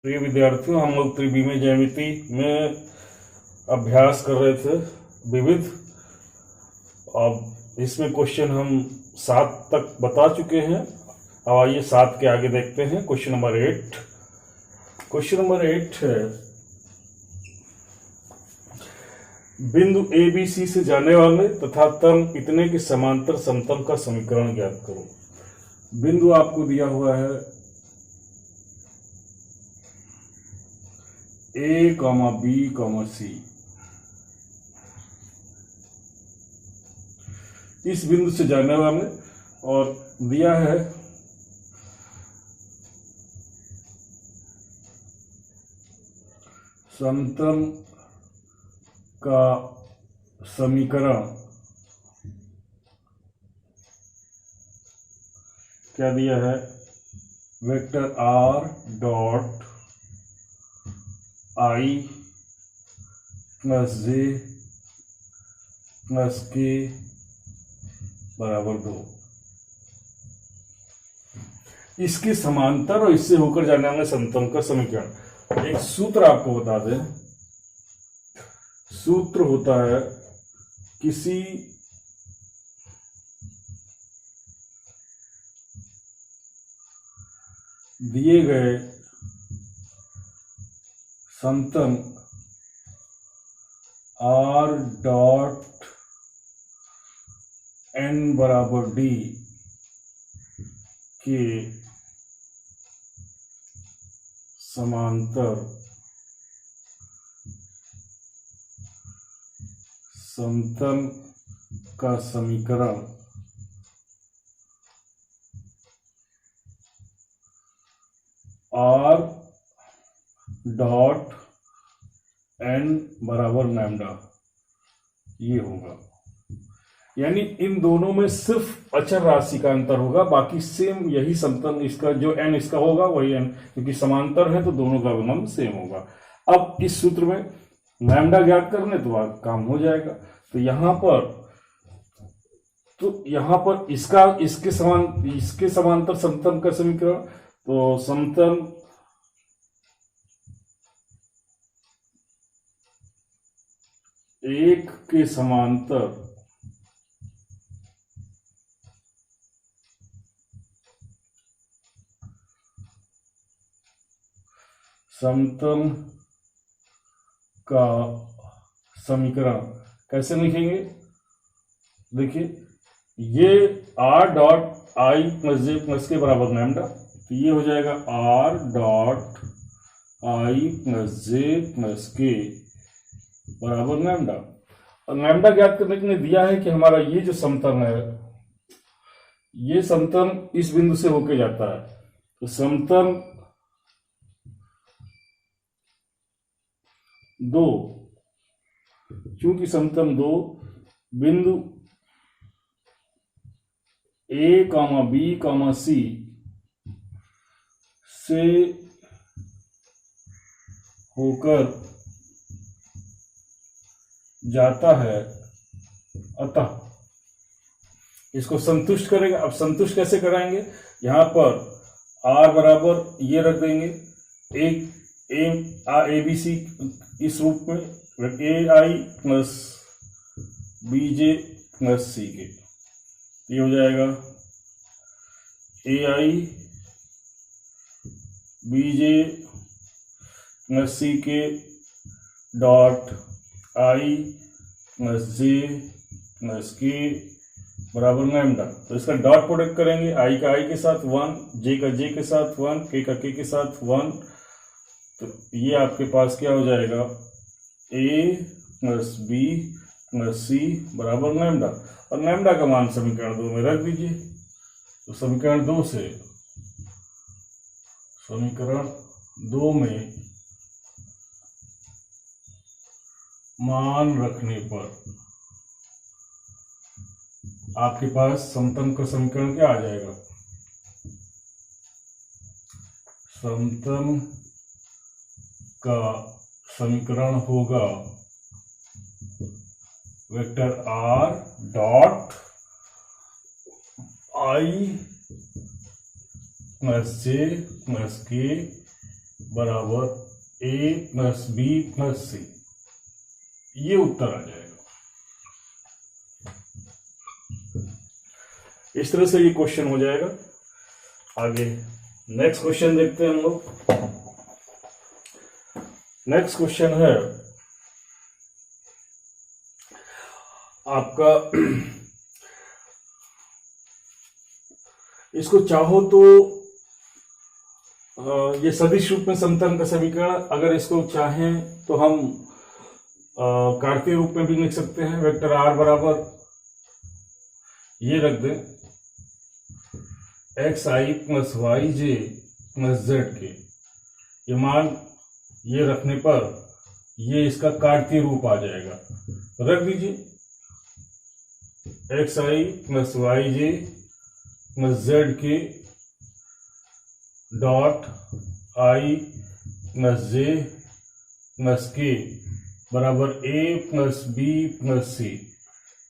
प्रिय विद्यार्थियों, हम लोग त्रिविमीय ज्यामिति में अभ्यास कर रहे थे विविध। अब इसमें क्वेश्चन हम 7 तक बता चुके हैं। अब आइए 7 के आगे देखते हैं। Question number 8। क्वेश्चन नंबर 8 है, बिंदु ए बी सी से जाने वाले तथा तल इतने के समांतर समतल का समीकरण ज्ञात करो। बिंदु आपको दिया हुआ है ए कॉमा बी कॉमा सी। इस बिंदु से जाने वाले और दिया है समतल का समीकरण। क्या दिया है? Vector R dot I plus J plus के बराबर 2। इसके समांतर और इससे होकर जाने वाले समतल का समीकरण। एक सूत्र आपको बता दें। सूत्र होता है किसी दिए गए समतल आर डॉट एन बराबर डी के समांतर समतल का समीकरण आर डॉट एन बराबर लैम्डा ये होगा। यानी इन दोनों में सिर्फ अचर राशि का अंतर होगा, बाकी सेम यही समतल इसका जो एन इसका होगा वही एन, क्योंकि समांतर है तो दोनों का गुणन सेम होगा। अब इस सूत्र में लैम्डा ज्ञात करने तो काम हो जाएगा। तो यहां पर इसके समांतर समतल का समीकरण, तो समतल एक के समांतर समतल का समीकरण कैसे लिखेंगे? देखिए, ये R dot I plus J plus के बराबर लैम्डा, तो ये हो जाएगा R dot I plus J plus के बराबर लैम्डा। और लैम्डा ज्ञात करने के लिए दिया है कि हमारा ये जो समतल है, ये समतल इस बिंदु से होके जाता है। तो समतल 2, चूंकि समतल 2 बिंदु ए कॉमा बी कॉमा सी से होकर जाता है, अतः इसको संतुष्ट करेगा। अब संतुष्ट कैसे कराएंगे? यहां पर आर बराबर ये रख देंगे, ए बी सी इस रूप में, ए आई प्लस बी जे प्लस सी के, ये हो जाएगा ए आई बी जे प्लस सी के dot I plus J plus के बराबर लैम्डा। तो इसका डॉट प्रोडक्ट करेंगे, आई का आई के साथ 1, जे का जे के साथ 1, के का के साथ 1। तो ये आपके पास क्या हो जाएगा? ए प्लस बी प्लस सी बराबर लैम्डा। और लैम्डा का मान समीकरण 2 में रख दीजिए। तो समीकरण 2 में मान रखने पर आपके पास समतल का समीकरण क्या आ जाएगा? समतल का समीकरण होगा vector R dot I plus J plus के बराबर A plus B plus C, ये उत्तर आ जाएगा। इस तरह से ये क्वेश्चन हो जाएगा। आगे नेक्स्ट क्वेश्चन देखते हैं हम लोग। नेक्स्ट क्वेश्चन है आपका इसको चाहो तो ये सदिश रूप में समतल का समीकरण, अगर इसको चाहें तो हम कार्तीय रूप में भी लिख सकते हैं। वेक्टर आर बराबर ये रख दें एक्स आई प्लस वाई जे प्लस जेड के, ये मान ये रखने पर ये इसका कार्तीय रूप आ जाएगा। रख दीजिए एक्स आई प्लस वाई जे प्लस जेड के dot I plus J plus के बराबर ए प्लस बी प्लस सी।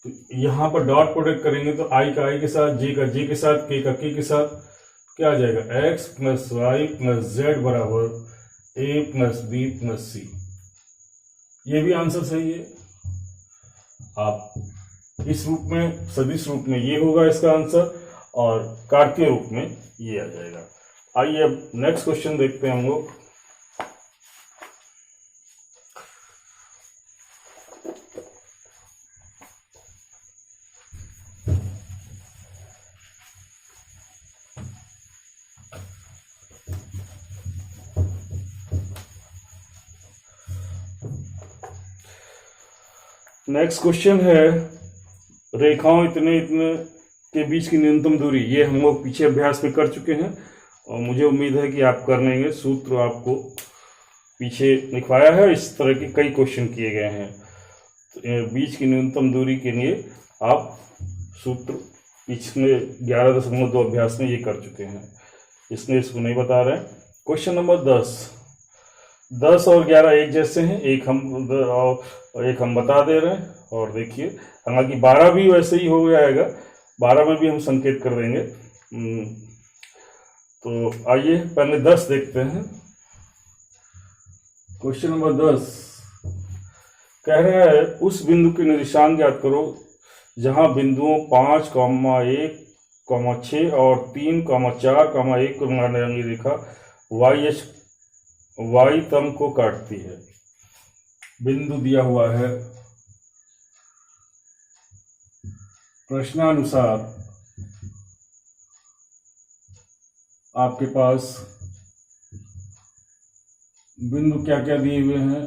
तो यहां पर डॉट प्रोडक्ट करेंगे तो आई का आई के साथ, जे का जे के साथ, के के साथ क्या आ जाएगा X plus Y plus Z बराबर A plus B plus C. ये भी आंसर सही है। आप इस रूप में, सदिश रूप में ये होगा इसका आंसर, और कार्तीय रूप में ये आ जाएगा। आइए अब नेक्स्ट क्वेश्चन देखते हैं हम लोग। नेक्स्ट क्वेश्चन है रेखाओं इतने इतने के बीच की न्यूनतम दूरी। ये हम लोग पीछे अभ्यास में कर चुके हैं और मुझे उम्मीद है कि आप कर लेंगे। सूत्र आपको पीछे लिखवाया है, इस तरह के कई क्वेश्चन किए गए हैं। तो बीच की न्यूनतम दूरी के लिए आप सूत्र पिछले 11.2 अभ्यास में ये कर चुके हैं, इसलिए इसको नहीं बता रहे हैं। क्वेश्चन नंबर 10 और 11 एक जैसे हैं, एक हम बता दे रहे हैं। और देखिए, हालांकि 12 भी वैसे ही हो जाएगा, 12 में भी हम संकेत कर देंगे। तो आइए पहले 10 देखते हैं। क्वेश्चन नंबर 10 कह रहा है उस बिंदु के निर्देशांक ज्ञात करो जहां बिंदुओं 5, 1, 6 और 3, 4, 1 को मिलाने वाली रेखा वाई तम को काटती है। बिंदु दिया हुआ है, प्रश्नानुसार आपके पास बिंदु क्या क्या दिए हुए हैं।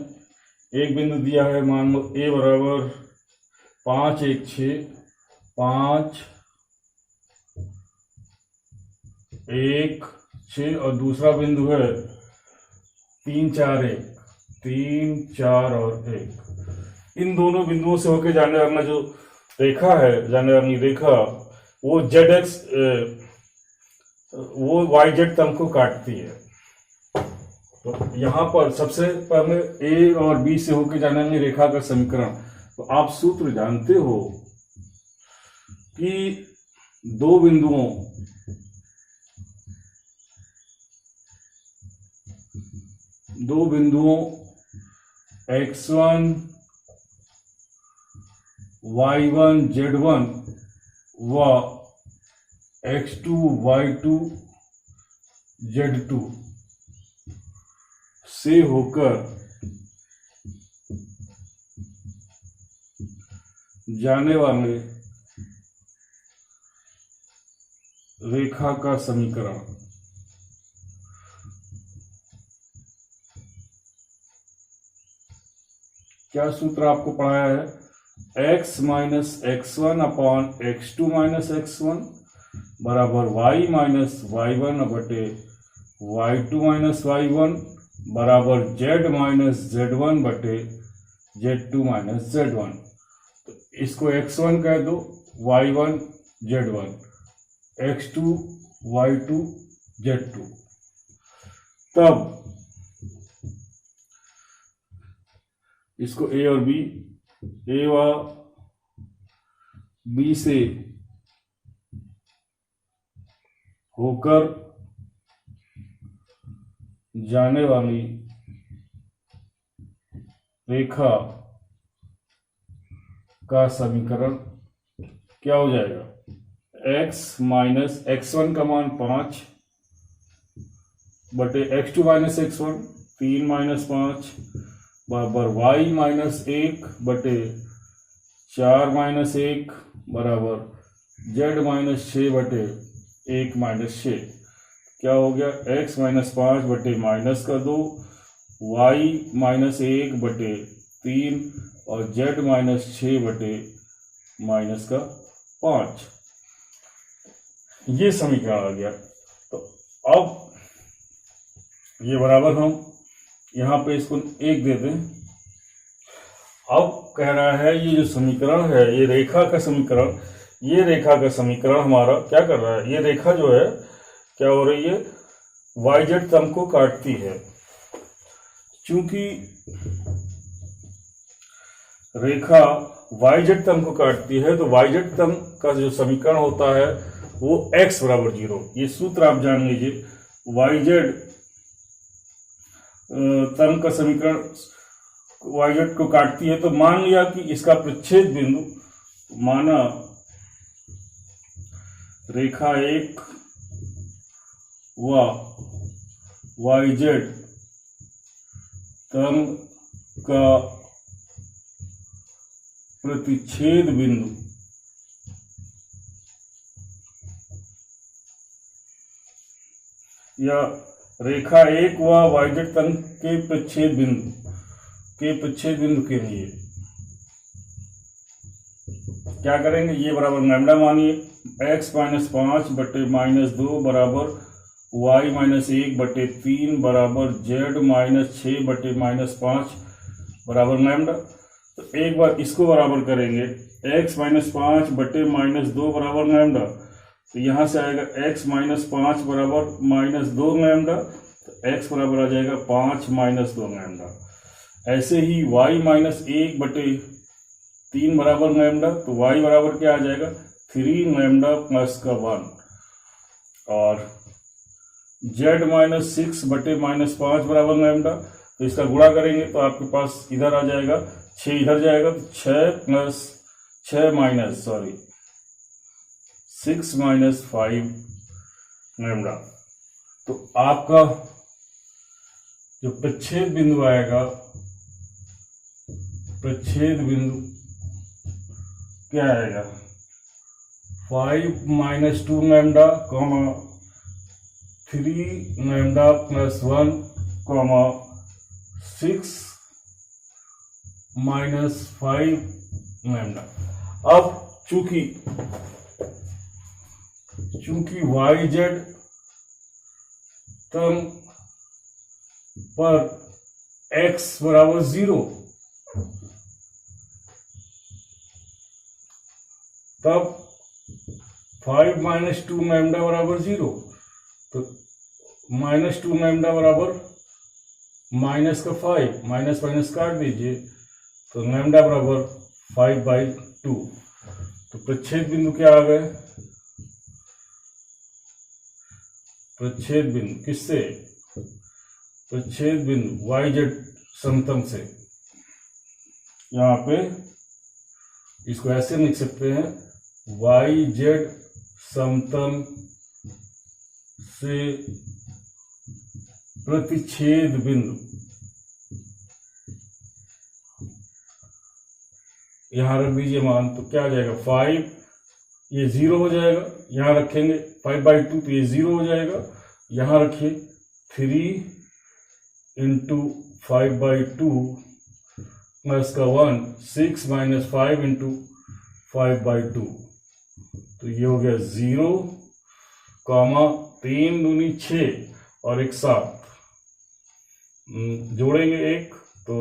एक बिंदु दिया है, मान लो ए बराबर 5, 1, 6, 5, 1, 6 और दूसरा बिंदु है 3, 4, 1, 3, 4 और 1। इन दोनों बिंदुओं से होकर जाने वाला जो रेखा है, जाने वाली रेखा, वो ZX वो YZ तम को काटती है। तो यहां पर सबसे पहले A और B से होकर जाने वाली रेखा का समीकरण, तो आप सूत्र जानते हो कि दो बिंदुओं X1 Y1 Z1 व X2 Y2 Z2 से होकर जाने वाले रेखा का समीकरण। क्या सूत्र आपको पढ़ाया है? x minus x1 upon x2 minus x1 बराबर y माइनस y1 बटे y2 माइनस y1 बराबर z माइनस z1 बटे z2 माइनस z1। तो इसको x1 कह दो, y1 z1, x2 y2 z2। तब इसको a और b, a व b से होकर जाने वाली रेखा का समीकरण क्या हो जाएगा? x माइनस x1 का मान 5 बटे x2 माइनस x1 3 माइनस 5 बराबर y माइनस 1 बटे 4 माइनस 1 बराबर z माइनस 6 बटे 1 माइनस 6। क्या हो गया? x माइनस 5 बटे माइनस का 2 y माइनस 1 बटे 3 और z माइनस 6 बटे माइनस का 5। ये समीकरण आ गया। तो अब ये बराबर हम यहाँ पे इसको 1 दे दें। अब कह रहा है ये जो समीकरण है, ये रेखा का समीकरण, ये रेखा का समीकरण हमारा क्या कर रहा है? ये रेखा जो है क्या हो रही है? yz तम को काटती है। चूंकि रेखा yz तम को काटती है तो yz तम का जो समीकरण होता है वो x बराबर 0। ये सूत्र आप जान लीजिए। yz तम का समीकरण yz को काटती है, तो मान लिया कि इसका प्रच्छेद बिंदु, माना रेखा 1 व yz तम का प्रतिच्छेद बिंदु या रेखा 1 व yz तम के प्रच्छेद बिंदु के लिए क्या करेंगे? ये बराबर लैम्डा मानिए x माइनस 5 बटे माइनस 2 बराबर y माइनस 1 बटे 3 बराबर z माइनस 6 बटे माइनस 5 बराबर लैम्डा। तो एक बार इसको बराबर करेंगे, x माइनस 5 बटे माइनस 2 बराबर लैम्डा। तो यहाँ से आएगा x माइनस 5 बराबर माइनस 2 लैम्डा, तो x बराबर आ जाएगा 5 माइनस 2 लैम्डा। ऐसे ही y माइनस 1 बटे 3 बराबर लैम्डा, तो y बराबर क्या आ जाएगा? 3 लैम्डा प्लस का 1। और z माइनस 6 बटे माइनस 5 बराबर लैम्डा, तो इसका गुणा करेंगे तो आपके पास इधर आ जाएगा 6, इधर जाएगा तो 6 माइनस 5 लैम्डा। तो आपका जो प्रच्छेद बिंदु आएगा, प्रच्छेद बिंदु क्या आएगा? 5 minus 2 lambda, 3 lambda plus 1, 6 minus 5 lambda. अब चूंकि yz तम पर x बराबर 0, तब 5 माइनस 2 लैम्डा बराबर 0। तो माइनस 2 लैम्डा बराबर माइनस का 5, माइनस माइनस काट दीजिए, तो लैम्डा बराबर 5/2। तो प्रच्छेद बिंदु क्या आ गए? प्रच्छेद बिंदु किससे? प्रच्छेद बिंदु yz समतल से। यहाँ पे इसको ऐसे लिख सकते हैं, yz समतल से प्रतिच्छेद बिंदु। यहां रख दीजिए मान, तो क्या आ जाएगा? 5, ये 0 हो जाएगा, यहां रखेंगे 5/2, तो ये 0 हो जाएगा। यहां रखिए 3 इंटू 5/2 प्लस का 1, 6 माइनस 5 इंटू 5/2, तो ये हो गया 0, 3 दूनी 6 और 1 7, जोड़ेंगे 1, तो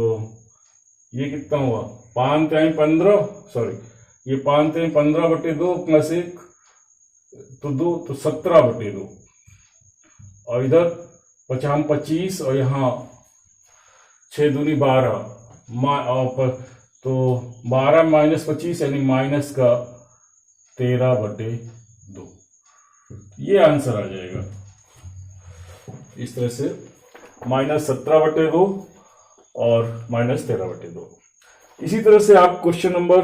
ये कितना हुआ? 5 3 15, सॉरी ये 5 3 15 बटे 2 प्लस 1 तो 2, तो 17/2। और इधर 5 25 और यहाँ 6 दूनी 12, तो 12 माइनस 25 यानी माइनस का 13/2। ये आंसर आ जाएगा। इस तरह से -17/2 और -13/2। इसी तरह से आप क्वेश्चन नंबर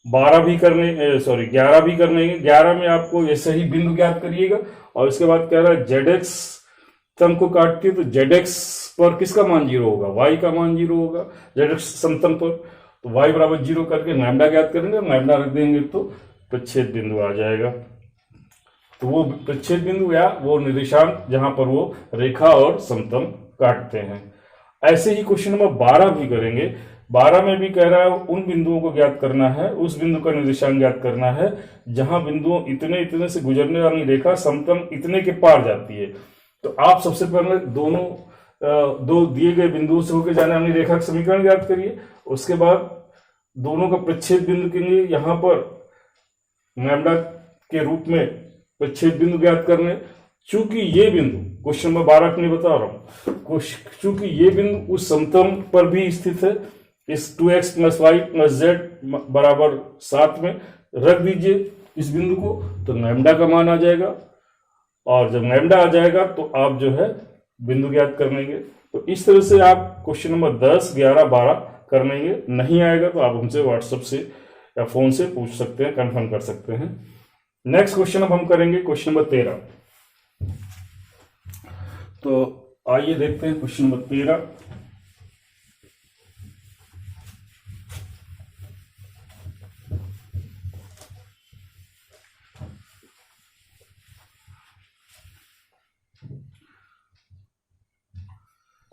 11 भी करने 11 में आपको ऐसे ही बिंदु ज्ञात करिएगा। और इसके बाद कह रहा है जेड सम को काटती है, तो जेड पर किसका मान 0 होगा, वाई का मान 0 होगा जेड समतल पर। तो वाई बराबर 0 करके लैम्डा ज्ञात करेंगे, लैम्डा रख देंगे तो प्रच्छेद बिंदु आ जाएगा। तो वो प्रच्छेद बिंदु या वो निर्देशांक जहां पर वो रेखा और समतल काटते हैं। ऐसे ही क्वेश्चन नंबर 12 भी करेंगे। 12 में भी कह रहा है उन बिंदुओं को ज्ञात करना है, उस बिंदु का निर्देशांक ज्ञात करना है जहां बिंदु इतने इतने से गुजरने वाली रेखा समतल इतने के पार जाती है। तो आप सबसे पहले दोनों दो दिए गए बिंदुओं से होकर जाने वाली रेखा का समीकरण ज्ञात करिए। उसके बाद दोनों का प्रच्छेद बिंदु के लिए यहां पर लैम्डा के रूप में प्रच्छेद बिंदु ज्ञात करने। चूंकि ये बिंदु क्वेश्चन नंबर 12 के लिए बता रहा हूं, चूंकि ये बिंदु उस समतल पर भी स्थित है, इस 2x + y + z बराबर 7 में रख दीजिए इस बिंदु को, तो लैम्डा का मान आ जाएगा। और जब लैम्डा आ जाएगा तो आप जो है बिंदु ज्ञात कर लेंगे। तो इस तरह से आप क्वेश्चन नंबर 10, 11, 12 कर लेंगे। नहीं आएगा तो आप हमसे व्हाट्सएप से या फोन से पूछ सकते हैं, कंफर्म कर सकते हैं। नेक्स्ट क्वेश्चन अब हम करेंगे क्वेश्चन नंबर 13। तो आइए देखते हैं क्वेश्चन नंबर 13।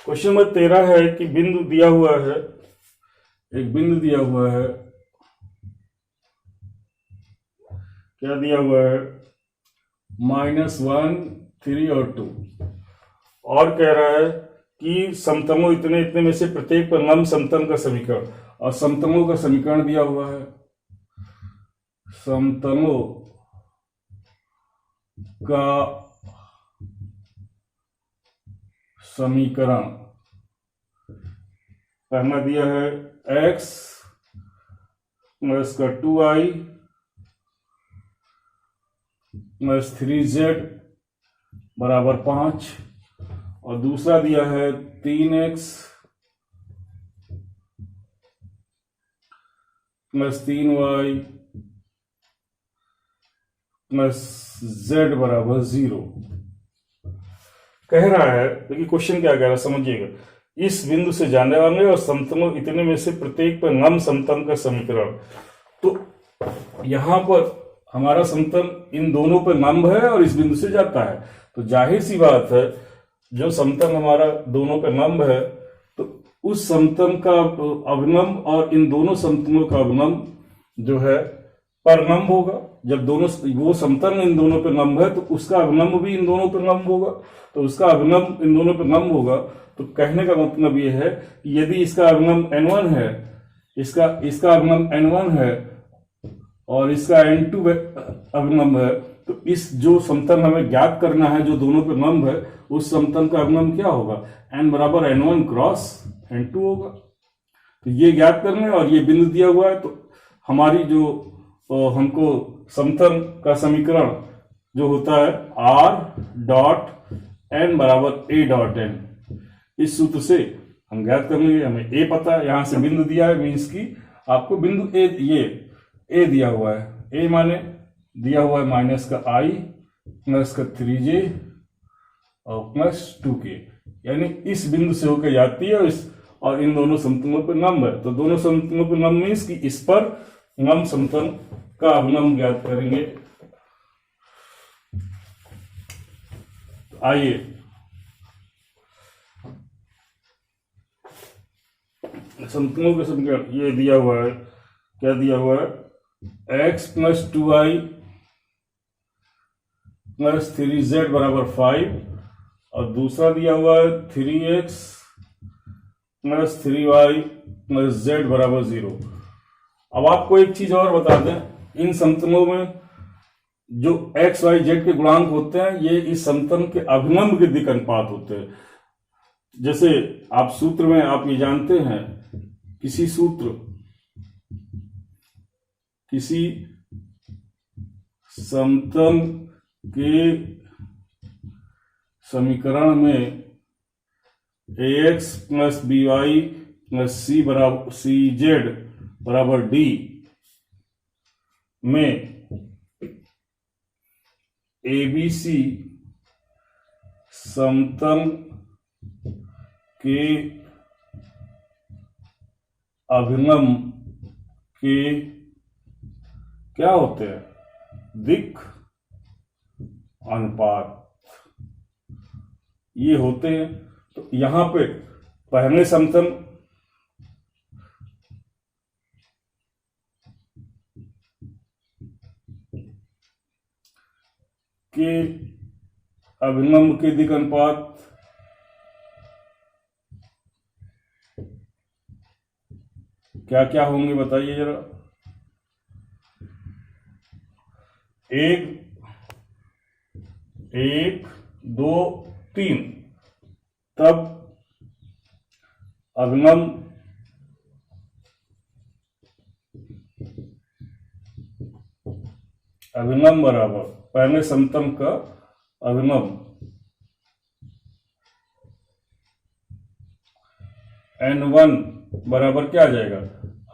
क्वेश्चन नंबर 13 है कि बिंदु दिया हुआ है, एक बिंदु दिया हुआ है, क्या दिया हुआ है, -1, 3 और 2, और कह रहा है कि समतलों इतने इतने में से प्रत्येक पर लंब समतल का समीकरण, और समतलों का समीकरण दिया हुआ है, समतलों का समीकरण पहला दिया है x + 2y + 3z बराबर 5, और दूसरा दिया है 3x + 3y + z बराबर 0। कह रहा है, देखिए क्वेश्चन क्या कह रहा है समझिएगा। इस बिंदु से जाने वाले और समतलों इतने में से प्रत्येक पर लंब समतल का समीकरण। तो यहां पर हमारा समतल इन दोनों पर लंब है और इस बिंदु से जाता है, तो जाहिर सी बात है जो समतल हमारा दोनों पर लंब है तो उस समतल का अवलंब और इन दोनों समतलों का अवलंब जो है परलंब होगा। जब दोनों वो समतल इन दोनों पर लंब है तो उसका अवलंब भी इन दोनों पर लंब होगा, तो उसका अवलंब इन दोनों पर लंब होगा। तो कहने का मतलब ये है कि यदि इसका अवलंब n1 है, इसका अवलंब n1 है और इसका n2 अवलंब है, तो इस जो समतल हमें ज्ञात करना है जो दोनों पर लंब है, उस समतल का अवलंब क्या होगा, n बराबर n1 क्रॉस n2 होगा। तो ये ज्ञात करना, और ये बिंदु दिया हुआ है, तो हमारी जो हमको समतल का समीकरण जो होता है r डॉट n बराबर a डॉट n, इस सूत्र से हम ज्ञात कर लेंगे। हमें a पता है, यहां से बिंदु दिया है, मीन्स की आपको बिंदु a दिया हुआ है, a माने दिया हुआ है -i + 3j और +2k, यानी इस बिंदु से होकर जाती है और इन दोनों समतलों पर लंब है। तो दोनों समतलों पर लंब मीन्स कि इस पर लंब समतल का अवलंब ज्ञात करेंगे। आइए समतलों के समीकरण ये दिया हुआ है, क्या दिया हुआ है, x + 2y + 3z बराबर 5, और दूसरा दिया हुआ है 3x + 3y + z बराबर 0। अब आपको एक चीज और बता दें, इन समतलों में जो x, y, z के गुणांक होते हैं ये इस समतल के अभिलंब के दिक् अनुपात होते हैं। जैसे आप सूत्र में आप ये जानते हैं, किसी समतल के समीकरण में ax plus by plus c बराबर cz बराबर d में ABC समतल के अभिलंब के क्या होते हैं, दिक् अनुपात ये होते हैं। तो यहां पे पहले समतल के अभिलंब के दिक् अनुपात क्या क्या होंगे बताइए जरा। एक 2 3, तब अभिलंब बराबर पहले समतल का अभिलंब n1 बराबर क्या आ जाएगा,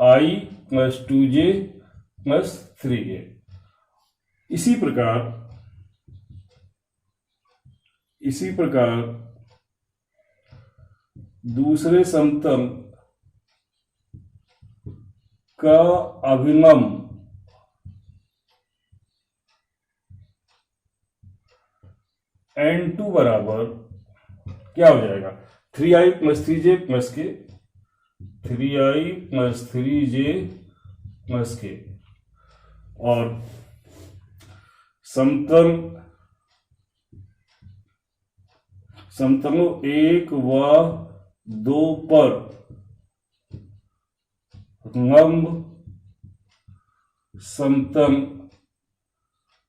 i plus 2j plus 3j। इसी प्रकार दूसरे समतल का अभिलंब n2 बराबर क्या हो जाएगा, 3i प्लस 3j प्लस के, 3i प्लस 3j प्लस के। और समतलों 1 व 2 पर लंब समतल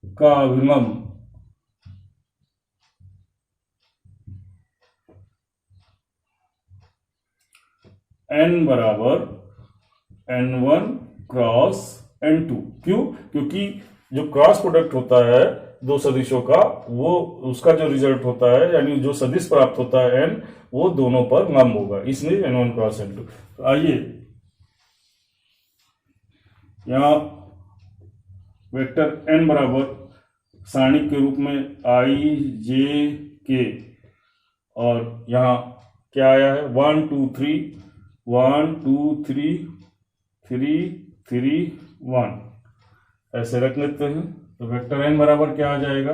का अभिलंब n बराबर n1 क्रॉस n2। क्यों? क्योंकि जो क्रॉस प्रोडक्ट होता है दो सदिशों का, वो उसका जो रिजल्ट होता है यानी जो सदिश प्राप्त होता है n, वो दोनों पर लंब होगा, इसलिए n1 क्रॉस n2। तो आइए यहां वेक्टर n बराबर सारणी के रूप में i j k, और यहां क्या आया है 1 2 3 1 2 3 3 3 1, ऐसे रख लेते हैं। तो वेक्टर n बराबर क्या आ जाएगा,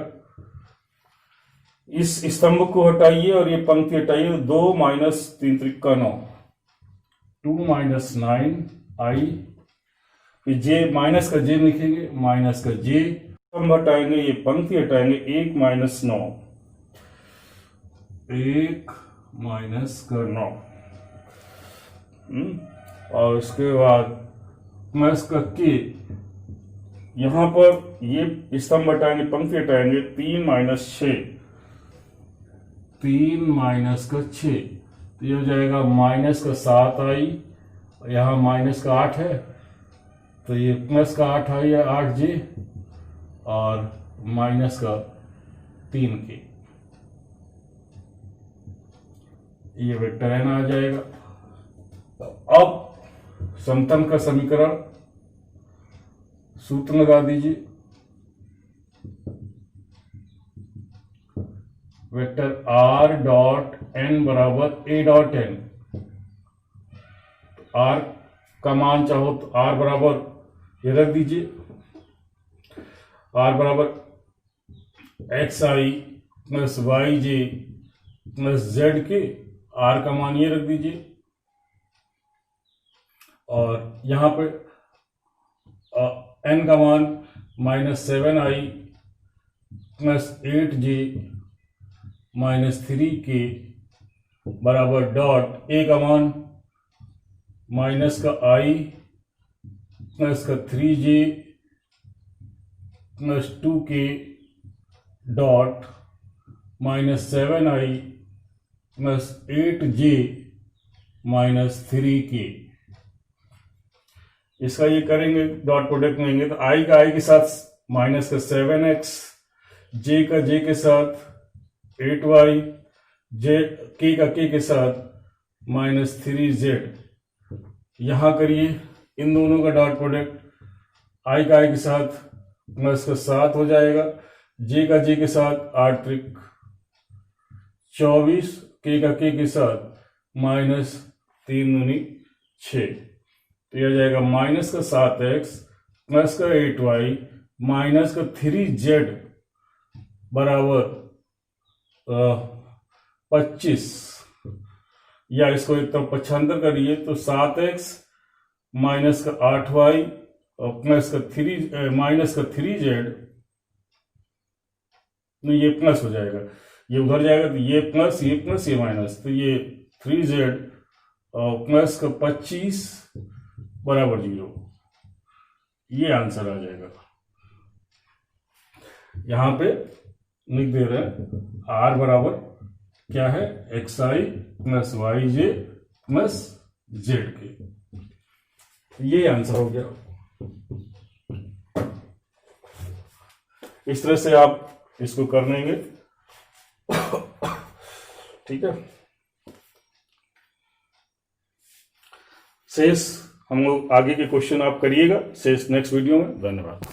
इस स्तंभ को हटाइए और ये पंक्ति हटाइए, 2 माइनस 3 त्रिका 9, 2 माइनस 9i, फिर j माइनस का j लिखेंगे, माइनस का j, स्तंभ हटाएंगे, ये पंक्ति हटाएंगे, 1 माइनस 9, 1 माइनस का 9, और उसके बाद प्लस का k, यहां पर ये स्तंभ हटाएंगे, पंक्ति हटाएंगे, 3 माइनस 6, 3 माइनस का 6, तो ये हो जाएगा माइनस का 7i, यहां माइनस का 8 है, तो ये प्लस का 8i है, 8j, और माइनस का 3k, ये वेक्टर n आ जाएगा। अब समतल का समीकरण सूत्र लगा दीजिए, वेक्टर r डॉट n बराबर a डॉट n, r का मान चाहो तो r बराबर ये रख दीजिए, r बराबर xi plus yj plus z के, r का मान ये रख दीजिए, और यहां पे n का मान minus 7i plus 8j minus 3k बराबर डॉट a का मान माइनस का i प्लस का 3j plus 2k dot minus 7i plus 8j minus 3k। इसका ये करेंगे, डॉट प्रोडक्ट लेंगे तो i का i के साथ माइनस का 7x, j का j के साथ 8y के का के साथ -3z, यहां करिए इन दोनों का डॉट प्रोडक्ट, i का i के साथ प्लस का 7 हो जाएगा, j का j के साथ 8 त्रिक 24, के का के साथ -3 दूनी 6, तो यह जाएगा माइनस का 7x प्लस का 8y माइनस का 3z बराबर 25, या इसको एक तरफ पक्षांतर करिए तो 7x माइनस का 8y और प्लस का 3z, तो ये प्लस हो जाएगा, ये उधर जाएगा तो ये प्लस ये माइनस, तो ये 3z और प्लस का 25 बराबर 0, ये आंसर आ जाएगा। यहां पे लिख दे रहे हैं r बराबर क्या है, xi plus yj plus zk, ये आंसर हो गया। इस तरह से आप इसको कर लेंगे, ठीक है। शेष हम लोग आगे के क्वेश्चन आप करिएगा शेष नेक्स्ट वीडियो में। धन्यवाद।